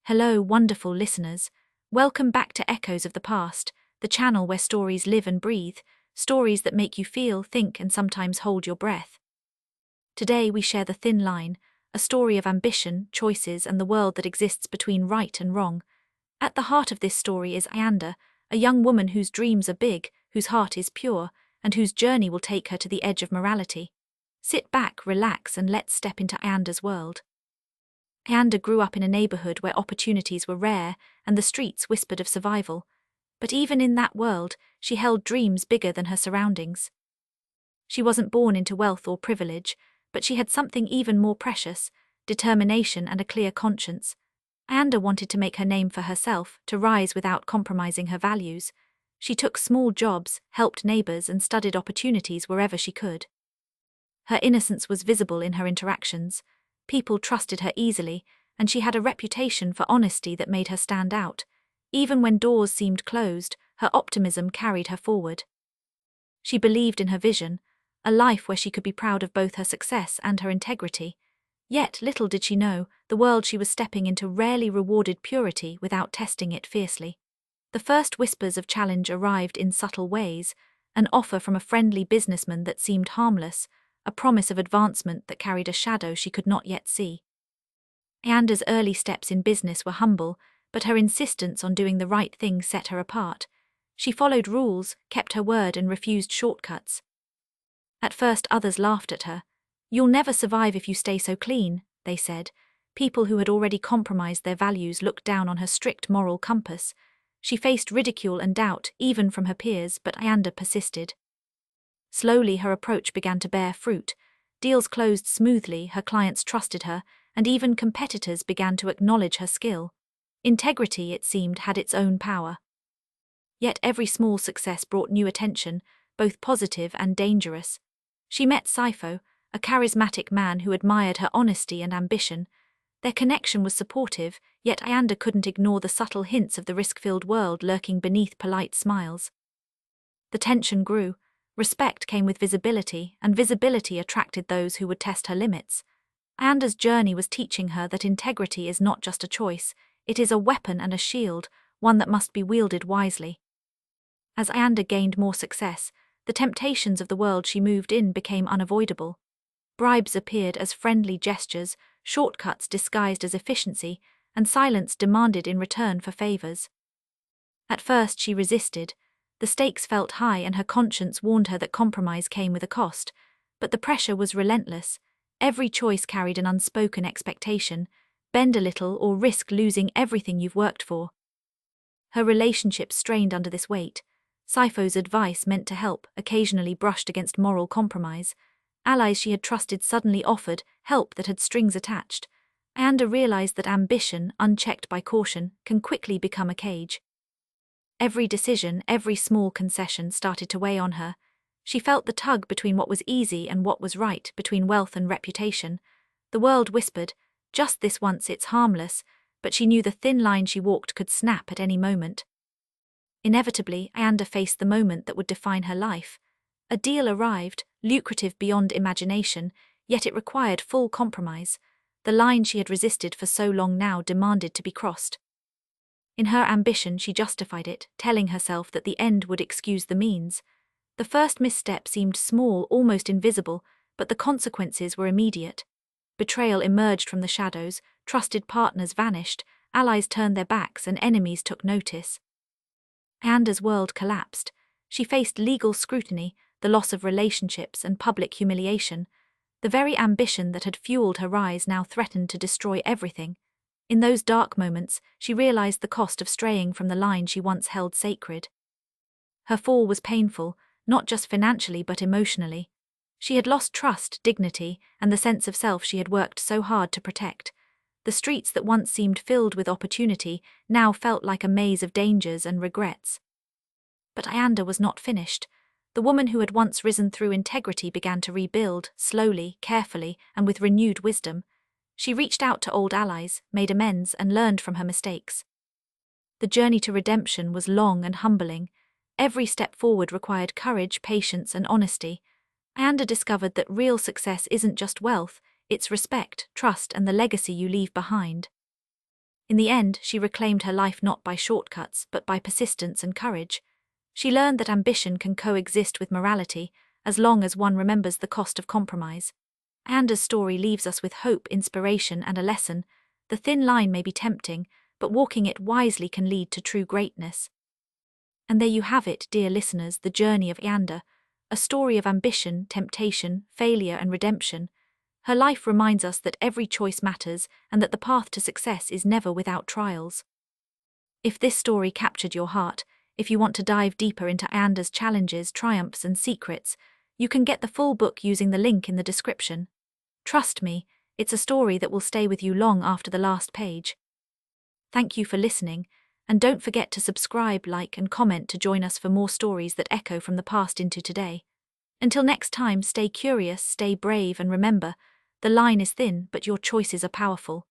Hello, wonderful listeners. Welcome back to Echoes of the Past, the channel where stories live and breathe, stories that make you feel, think, and sometimes hold your breath. Today we share The Thin Line, a story of ambition, choices, and the world that exists between right and wrong. At the heart of this story is Ayanda, a young woman whose dreams are big, whose heart is pure, and whose journey will take her to the edge of morality. Sit back, relax, and let's step into Ayanda's world. Ayanda grew up in a neighborhood where opportunities were rare and the streets whispered of survival. But even in that world, she held dreams bigger than her surroundings. She wasn't born into wealth or privilege, but she had something even more precious: determination and a clear conscience. Ayanda wanted to make her name for herself, to rise without compromising her values. She took small jobs, helped neighbors, and studied opportunities wherever she could. Her innocence was visible in her interactions. People trusted her easily, and she had a reputation for honesty that made her stand out. Even when doors seemed closed, her optimism carried her forward. She believed in her vision, a life where she could be proud of both her success and her integrity. Yet, little did she know, the world she was stepping into rarely rewarded purity without testing it fiercely. The first whispers of challenge arrived in subtle ways: an offer from a friendly businessman that seemed harmless, a promise of advancement that carried a shadow she could not yet see. Ayanda's early steps in business were humble, but her insistence on doing the right thing set her apart. She followed rules, kept her word, and refused shortcuts. At first others laughed at her. "You'll never survive if you stay so clean," they said. People who had already compromised their values looked down on her strict moral compass. She faced ridicule and doubt, even from her peers, but Ayanda persisted. Slowly her approach began to bear fruit. Deals closed smoothly, her clients trusted her, and even competitors began to acknowledge her skill. Integrity, it seemed, had its own power. Yet every small success brought new attention, both positive and dangerous. She met Saifo, a charismatic man who admired her honesty and ambition. Their connection was supportive, yet Ayanda couldn't ignore the subtle hints of the risk-filled world lurking beneath polite smiles. The tension grew. Respect came with visibility, and visibility attracted those who would test her limits. Ayanda's journey was teaching her that integrity is not just a choice, it is a weapon and a shield, one that must be wielded wisely. As Ayanda gained more success, the temptations of the world she moved in became unavoidable. Bribes appeared as friendly gestures, shortcuts disguised as efficiency, and silence demanded in return for favors. At first she resisted. The stakes felt high and her conscience warned her that compromise came with a cost, but the pressure was relentless. Every choice carried an unspoken expectation: bend a little or risk losing everything you've worked for. Her relationships strained under this weight. Saifo's advice, meant to help, occasionally brushed against moral compromise. Allies she had trusted suddenly offered help that had strings attached. Ayanda realized that ambition, unchecked by caution, can quickly become a cage. Every decision, every small concession started to weigh on her. She felt the tug between what was easy and what was right, between wealth and reputation. The world whispered, "Just this once, it's harmless," but she knew the thin line she walked could snap at any moment. Inevitably, Ayanda faced the moment that would define her life. A deal arrived, lucrative beyond imagination, yet it required full compromise. The line she had resisted for so long now demanded to be crossed. In her ambition, she justified it, telling herself that the end would excuse the means. The first misstep seemed small, almost invisible, but the consequences were immediate. Betrayal emerged from the shadows, trusted partners vanished, allies turned their backs, and enemies took notice. Ayanda's world collapsed. She faced legal scrutiny, the loss of relationships, and public humiliation. The very ambition that had fueled her rise now threatened to destroy everything. In those dark moments, she realized the cost of straying from the line she once held sacred. Her fall was painful, not just financially but emotionally. She had lost trust, dignity, and the sense of self she had worked so hard to protect. The streets that once seemed filled with opportunity now felt like a maze of dangers and regrets. But Ayanda was not finished. The woman who had once risen through integrity began to rebuild, slowly, carefully, and with renewed wisdom. She reached out to old allies, made amends, and learned from her mistakes. The journey to redemption was long and humbling. Every step forward required courage, patience, and honesty. Ayanda discovered that real success isn't just wealth, it's respect, trust, and the legacy you leave behind. In the end, she reclaimed her life not by shortcuts, but by persistence and courage. She learned that ambition can coexist with morality, as long as one remembers the cost of compromise. Ayanda's story leaves us with hope, inspiration, and a lesson. The thin line may be tempting, but walking it wisely can lead to true greatness. And there you have it, dear listeners, the journey of Ayanda, a story of ambition, temptation, failure, and redemption. Her life reminds us that every choice matters and that the path to success is never without trials. If this story captured your heart, if you want to dive deeper into Ayanda's challenges, triumphs, and secrets, you can get the full book using the link in the description. Trust me, it's a story that will stay with you long after the last page. Thank you for listening, and don't forget to subscribe, like, and comment to join us for more stories that echo from the past into today. Until next time, stay curious, stay brave, and remember, the line is thin, but your choices are powerful.